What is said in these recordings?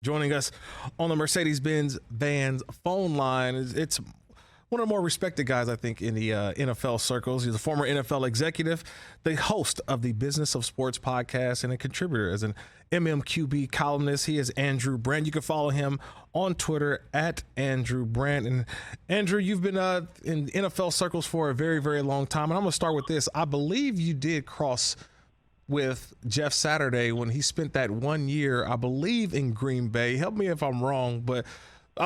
joining us on the Mercedes-Benz Vans phone line. It's one of the more respected guys, I think, in the NFL circles. He's a former NFL executive, the host of the Business of Sports podcast, and a contributor as an MMQB columnist. He is Andrew Brandt. You can follow him on Twitter at Andrew Brandt. And Andrew, you've been in NFL circles for a very, very long time. And I'm going to start with this. I believe you did cross with Jeff Saturday when he spent that 1 year, I believe, in Green Bay. Help me if I'm wrong, but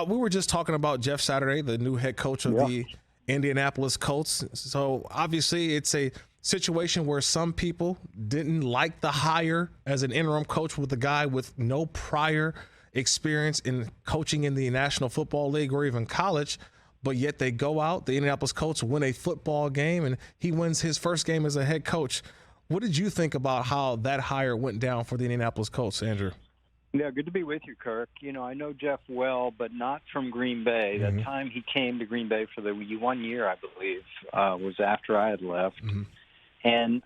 we were just talking about Jeff Saturday, the new head coach of the Indianapolis Colts. So obviously it's a situation where some people didn't like the hire as an interim coach with a guy with no prior experience in coaching in the National Football League or even college, but yet they go out, the Indianapolis Colts win a football game, and he wins his first game as a head coach. What did you think about how that hire went down for the Indianapolis Colts, Andrew? Yeah, good to be with you, Kirk. You know, I know Jeff well, but not from Green Bay. That time he came to Green Bay for the 1 year, I believe, was after I had left. And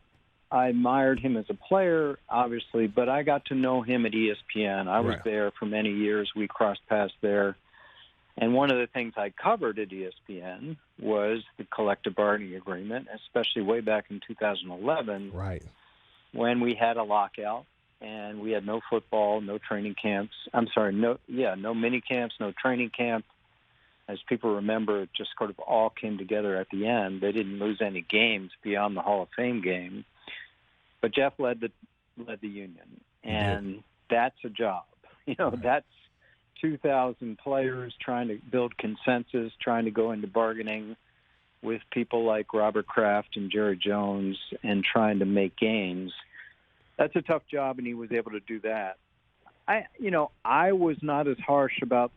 I admired him as a player, obviously, but I got to know him at ESPN. I was there for many years. We crossed paths there. And one of the things I covered at ESPN was the collective bargaining agreement, especially way back in 2011 when we had a lockout. And we had no football, no training camps. No mini camps, no training camp. As people remember, it just sort of all came together at the end. They didn't lose any games beyond the Hall of Fame game. But Jeff led the union, and that's a job. You know, that's 2,000 players trying to build consensus, trying to go into bargaining with people like Robert Kraft and Jerry Jones, and trying to make gains. That's a tough job, and he was able to do that. I was not as harsh about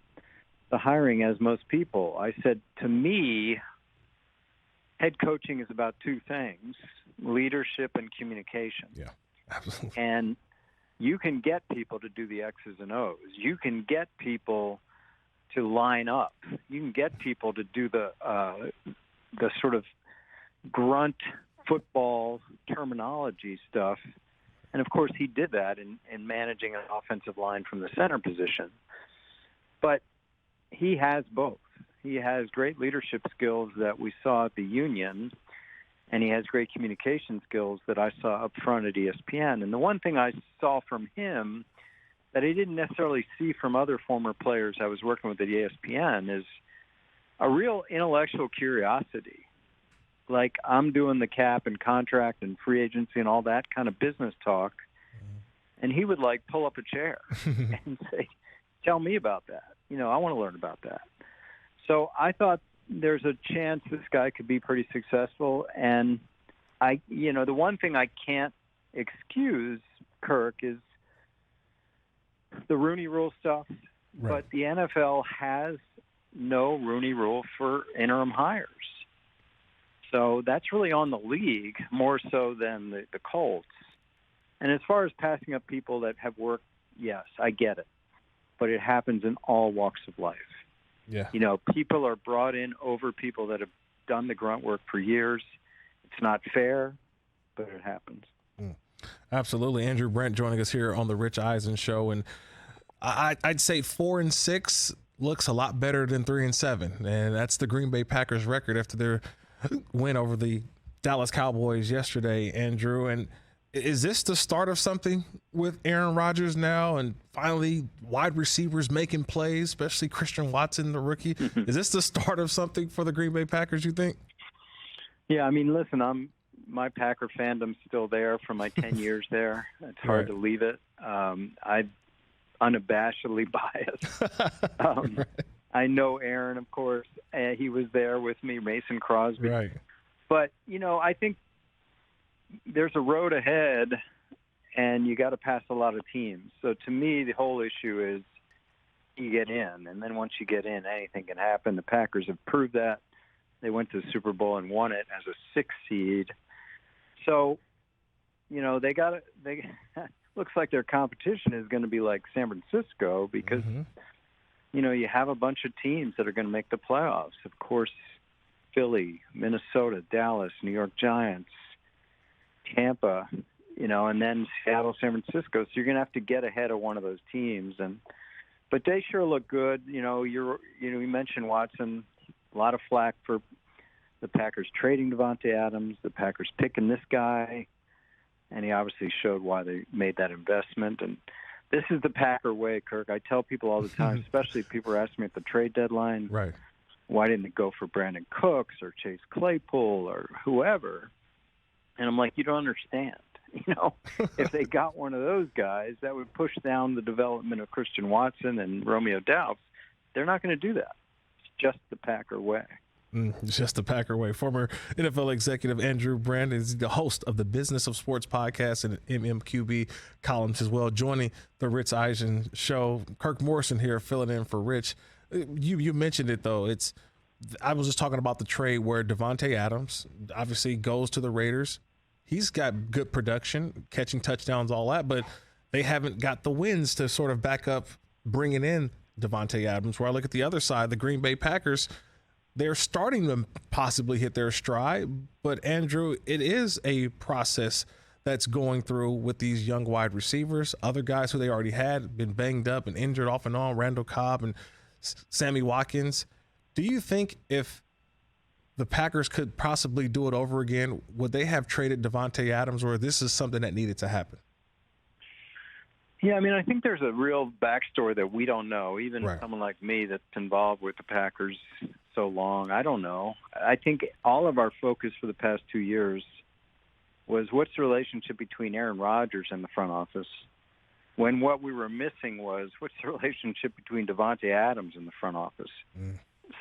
the hiring as most people. I said, to me, head coaching is about two things, leadership and communication. Yeah, absolutely. And you can get people to do the X's and O's. You can get people to line up. You can get people to do the sort of grunt football terminology stuff. And, of course, he did that in managing an offensive line from the center position. But he has both. He has great leadership skills that we saw at the union, and he has great communication skills that I saw up front at ESPN. And the one thing I saw from him that I didn't necessarily see from other former players I was working with at ESPN is a real intellectual curiosity. Like, I'm doing the cap and contract and free agency and all that kind of business talk, and he would, like, pull up a chair and say, tell me about that. You know, I want to learn about that. So I thought there's a chance this guy could be pretty successful. And, the one thing I can't excuse, Kirk, is the Rooney Rule stuff. But the NFL has no Rooney Rule for interim hires. So that's really on the league more so than the Colts. And as far as passing up people that have worked, yes, I get it. But it happens in all walks of life. Yeah. You know, people are brought in over people that have done the grunt work for years. It's not fair, but it happens. Absolutely. Andrew Brandt joining us here on the Rich Eisen Show. And I'd say 4-6 looks a lot better than 3-7. And that's the Green Bay Packers record after their win over the Dallas Cowboys yesterday, Andrew. And is this the start of something with Aaron Rodgers now and finally wide receivers making plays, especially Christian Watson, the rookie? Is this the start of something for the Green Bay Packers, you think? Yeah, I mean, listen, my Packer fandom's still there from my 10 years there. It's hard to leave it. I'm unabashedly biased. I know Aaron, of course. He was there with me, Mason Crosby. Right. But, I think there's a road ahead, and you got to pass a lot of teams. So to me, the whole issue is you get in, and then once you get in, anything can happen. The Packers have proved that. They went to the Super Bowl and won it as a 6th seed. So, they got they looks like their competition is going to be like San Francisco because you have a bunch of teams that are going to make the playoffs. Of course, Philly, Minnesota, Dallas, New York Giants, Tampa, and then Seattle, San Francisco. So you're going to have to get ahead of one of those teams. And But they sure look good. You mentioned Watson, a lot of flack for the Packers trading Davante Adams, the Packers picking this guy, and he obviously showed why they made that investment. And this is the Packer way, Kirk. I tell people all the time, especially if people are asking me at the trade deadline, right, why didn't it go for Brandon Cooks or Chase Claypool or whoever? And I'm like, you don't understand. If they got one of those guys, that would push down the development of Christian Watson and Romeo Doubs. They're not going to do that. It's just the Packer way. Just the Packer way. Former NFL executive Andrew Brandt is the host of the Business of Sports podcast and MMQB columns as well, joining the Rich Eisen Show. Kirk Morrison here filling in for Rich. You mentioned it, though. I was just talking about the trade where Davante Adams obviously goes to the Raiders. He's got good production, catching touchdowns, all that, but they haven't got the wins to sort of back up bringing in Davante Adams. Where I look at the other side, the Green Bay Packers, they're starting to possibly hit their stride. But, Andrew, it is a process that's going through with these young wide receivers. Other guys who they already had been banged up and injured off and on, Randall Cobb and Sammy Watkins. Do you think if the Packers could possibly do it over again, would they have traded Davante Adams, or this is something that needed to happen? Yeah, I think there's a real backstory that we don't know. Even someone like me that's involved with the Packers so long, I don't know. I think all of our focus for the past 2 years was what's the relationship between Aaron Rodgers and the front office, when what we were missing was what's the relationship between Davante Adams and the front office.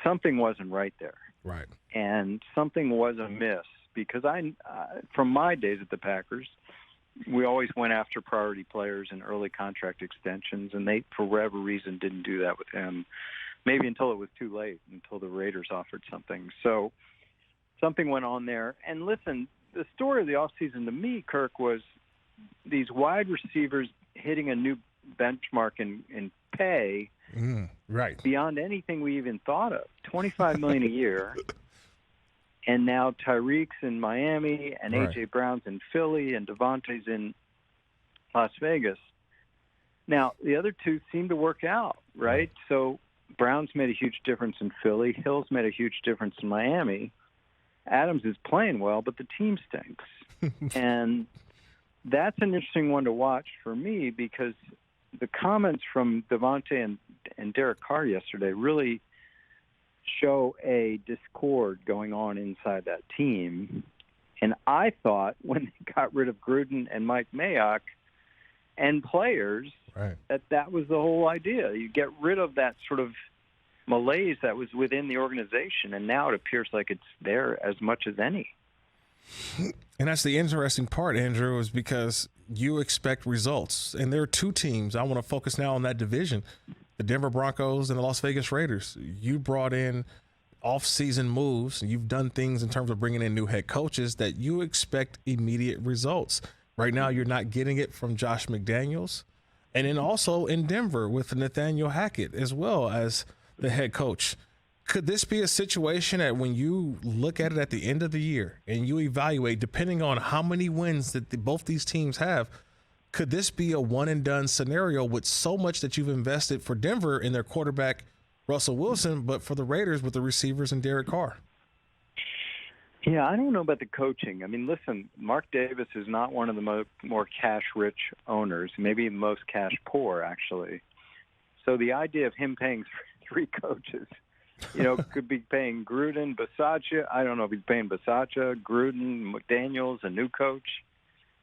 Something wasn't right there. Right. And something was amiss because from my days at the Packers, we always went after priority players and early contract extensions, and they, for whatever reason, didn't do that with him, maybe until it was too late, until the Raiders offered something. So something went on there. And listen, the story of the offseason to me, Kirk, was these wide receivers hitting a new benchmark in pay beyond anything we even thought of. $25 million a year. And now Tyreek's in Miami, and A.J. Brown's in Philly, and Davante's in Las Vegas. Now, the other two seem to work out, right? So Brown's made a huge difference in Philly. Hill's made a huge difference in Miami. Adams is playing well, but the team stinks. And that's an interesting one to watch for me because the comments from Davante and Derek Carr yesterday really show a discord going on inside that team. And I thought when they got rid of Gruden and Mike Mayock and players, that was the whole idea. You get rid of that sort of malaise that was within the organization, and now it appears like it's there as much as any. And that's the interesting part, Andrew, is because you expect results. And there are two teams. I want to focus now on that division, the Denver Broncos and the Las Vegas Raiders. You brought in off-season moves. You've done things in terms of bringing in new head coaches that you expect immediate results. Right now, you're not getting it from Josh McDaniels. And then also in Denver with Nathaniel Hackett as well as the head coach. Could this be a situation that when you look at it at the end of the year and you evaluate, depending on how many wins that both these teams have, could this be a one-and-done scenario with so much that you've invested for Denver in their quarterback, Russell Wilson, but for the Raiders with the receivers and Derek Carr? Yeah, I don't know about the coaching. Listen, Mark Davis is not one of the more cash-rich owners, maybe the most cash-poor, actually. So the idea of him paying three coaches, could be paying Gruden, Bisaccia. I don't know if he's paying Bisaccia, Gruden, McDaniels, a new coach.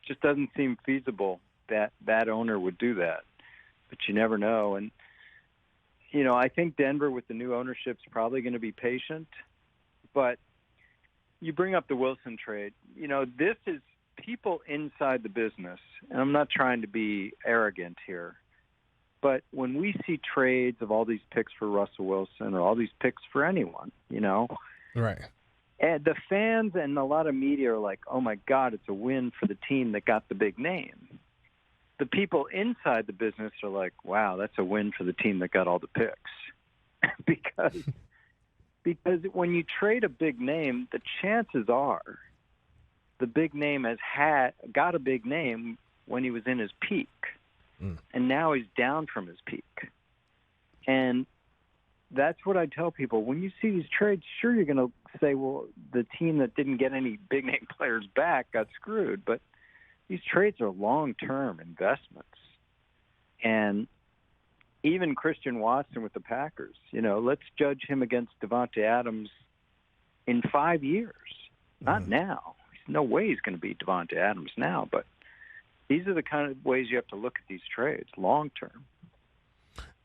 Just doesn't seem feasible that owner would do that. But you never know. And, I think Denver with the new ownership is probably going to be patient. But you bring up the Wilson trade. This is people inside the business, and I'm not trying to be arrogant here, but when we see trades of all these picks for Russell Wilson or all these picks for anyone, right, and the fans and a lot of media are like, oh, my God, it's a win for the team that got the big name. The people inside the business are like, wow, that's a win for the team that got all the picks. Because when you trade a big name, the chances are the big name got a big name when he was in his peak. And now he's down from his peak. And that's what I tell people. When you see these trades, sure, you're going to say, well, the team that didn't get any big-name players back got screwed. But these trades are long-term investments. And even Christian Watson with the Packers, let's judge him against Davante Adams in 5 years. Not now. There's no way he's going to beat Davante Adams now. But these are the kind of ways you have to look at these trades long-term.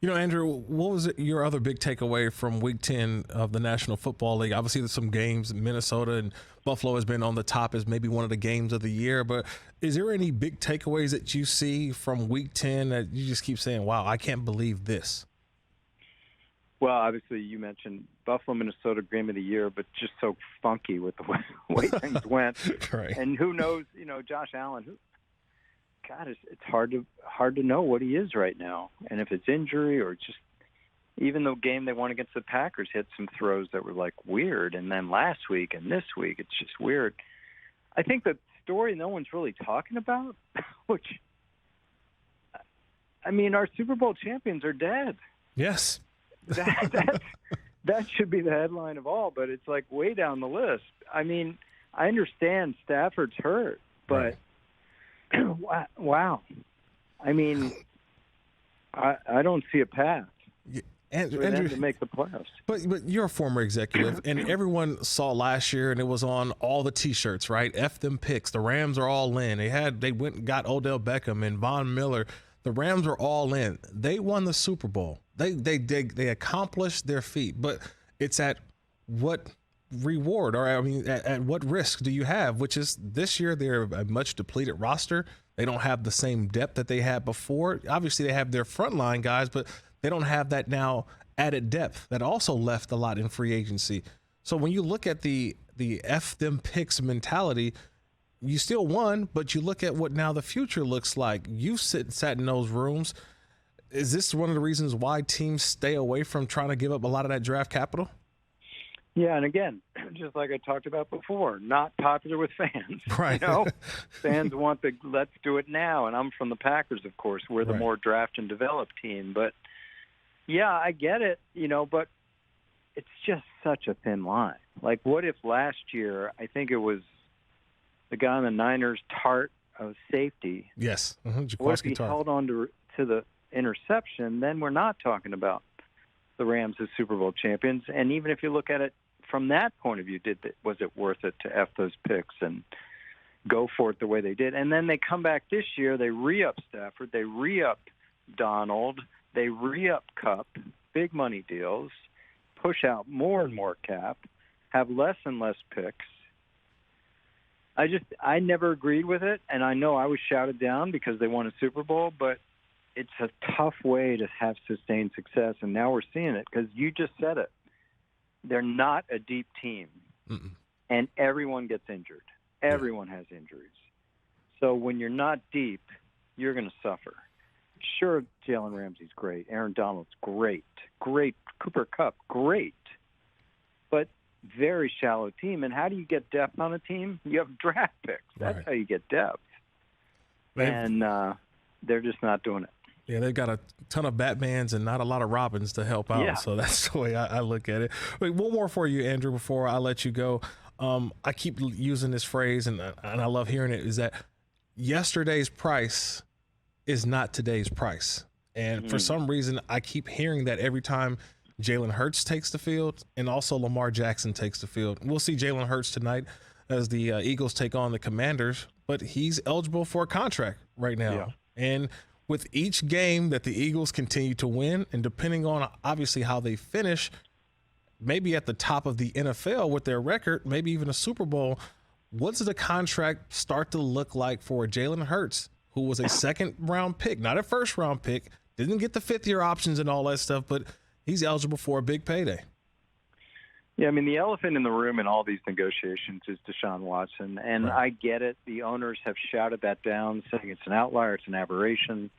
Andrew, what was your other big takeaway from Week 10 of the National Football League? Obviously, there's some games. Minnesota and Buffalo has been on the top as maybe one of the games of the year. But is there any big takeaways that you see from Week 10 that you just keep saying, wow, I can't believe this? Well, obviously, you mentioned Buffalo, Minnesota, game of the year, but just so funky with the way things went. Right. And who knows, Josh Allen, God, it's hard to know what he is right now, and if it's injury or just even the game they won against the Packers hit some throws that were like weird, and then last week and this week it's just weird. I think the story no one's really talking about, which our Super Bowl champions are dead. Yes, that should be the headline of all, but it's like way down the list. I understand Stafford's hurt, but. Right. Wow. I don't see a path for them to make the playoffs. But you're a former executive, and everyone saw last year, and it was on all the T-shirts, right? F them picks. The Rams are all in. They went and got Odell Beckham and Von Miller. The Rams are all in. They won the Super Bowl. They accomplished their feat, but it's at what reward, or at what risk do you have? Which is this year they're a much depleted roster. They don't have the same depth that they had before. Obviously, they have their frontline guys, but they don't have that now added depth that also left a lot in free agency. So when you look at the F them picks mentality, you still won, but you look at what now the future looks like. You sat in those rooms. Is this one of the reasons why teams stay away from trying to give up a lot of that draft capital? Yeah, and again, just like I talked about before, not popular with fans. Right. Fans want the let's do it now, and I'm from the Packers, of course. We're the more draft and develop team. But, yeah, I get it, but it's just such a thin line. Like, what if last year, I think it was the guy on the Niners, Tart, of safety. Yes. What if he held on to the interception? Then we're not talking about the Rams as Super Bowl champions. And even if you look at it from that point of view, was it worth it to F those picks and go for it the way they did? And then they come back this year, they re-up Stafford, they re-up Donald, they re-up Kupp, big money deals, push out more and more cap, have less and less picks. I never agreed with it, and I know I was shouted down because they won a Super Bowl, but it's a tough way to have sustained success, and now we're seeing it because you just said it. They're not a deep team, and everyone gets injured. Everyone has injuries. So when you're not deep, you're going to suffer. Sure, Jalen Ramsey's great. Aaron Donald's great. Cooper Kupp, great. But very shallow team. And how do you get depth on a team? You have draft picks. That's how you get depth. And they're just not doing it. Yeah, they've got a ton of Batmans and not a lot of Robins to help out. Yeah. So that's the way I look at it. Wait, one more for you, Andrew, before I let you go. I keep using this phrase, and I love hearing it, is that yesterday's price is not today's price. And for some reason, I keep hearing that every time Jalen Hurts takes the field and also Lamar Jackson takes the field. We'll see Jalen Hurts tonight as the Eagles take on the Commanders, but he's eligible for a contract right now. Yeah. And with each game that the Eagles continue to win, and depending on obviously how they finish, maybe at the top of the NFL with their record, maybe even a Super Bowl, what does the contract start to look like for Jalen Hurts, who was a second-round pick, not a first-round pick, didn't get the fifth-year options and all that stuff, but he's eligible for a big payday? Yeah, I mean, the elephant in the room in all these negotiations is Deshaun Watson, and I get it. The owners have shouted that down, saying it's an outlier, it's an aberration.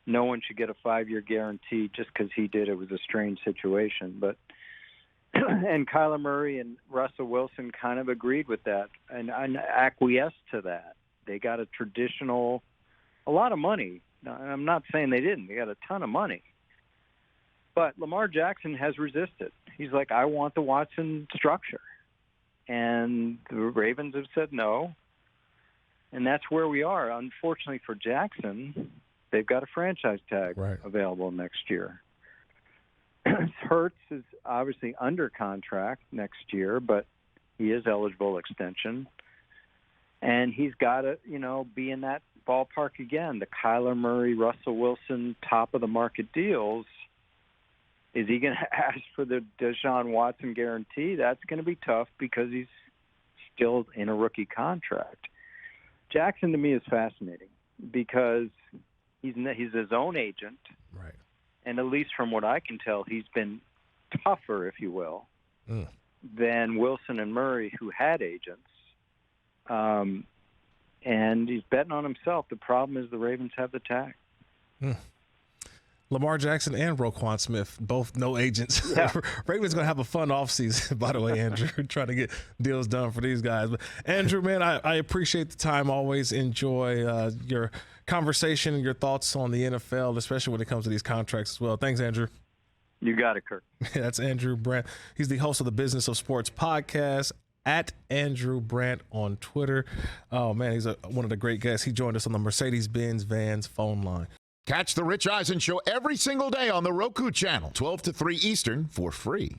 No one should get a 5-year guarantee just because he did. It was a strange situation. But and Kyler Murray and Russell Wilson kind of agreed with that and acquiesced to that. They got a lot of money. I'm not saying they didn't. They got a ton of money. But Lamar Jackson has resisted. He's like, I want the Watson structure. And the Ravens have said no. And that's where we are. Unfortunately for Jackson, they've got a franchise tag available next year. Hurts is obviously under contract next year, but he is eligible extension. And he's got to, be in that ballpark again. The Kyler Murray, Russell Wilson, top of the market deals. Is he going to ask for the Deshaun Watson guarantee? That's going to be tough because he's still in a rookie contract. Jackson, to me, is fascinating because he's his own agent. Right. And at least from what I can tell, he's been tougher, if you will, than Wilson and Murray, who had agents. And he's betting on himself. The problem is the Ravens have the tag. Lamar Jackson and Roquan Smith, both no agents. Yeah. Ravens going to have a fun offseason, by the way, Andrew, trying to get deals done for these guys. But Andrew, man, I appreciate the time. Always enjoy your conversation and your thoughts on the NFL, especially when it comes to these contracts as well. Thanks, Andrew. You got it, Kirk. That's Andrew Brandt. He's the host of the Business of Sports podcast, at Andrew Brandt on Twitter. Oh, man, he's one of the great guests. He joined us on the Mercedes-Benz Vans phone line. Catch the Rich Eisen Show every single day on the Roku channel, 12 to 3 Eastern, for free.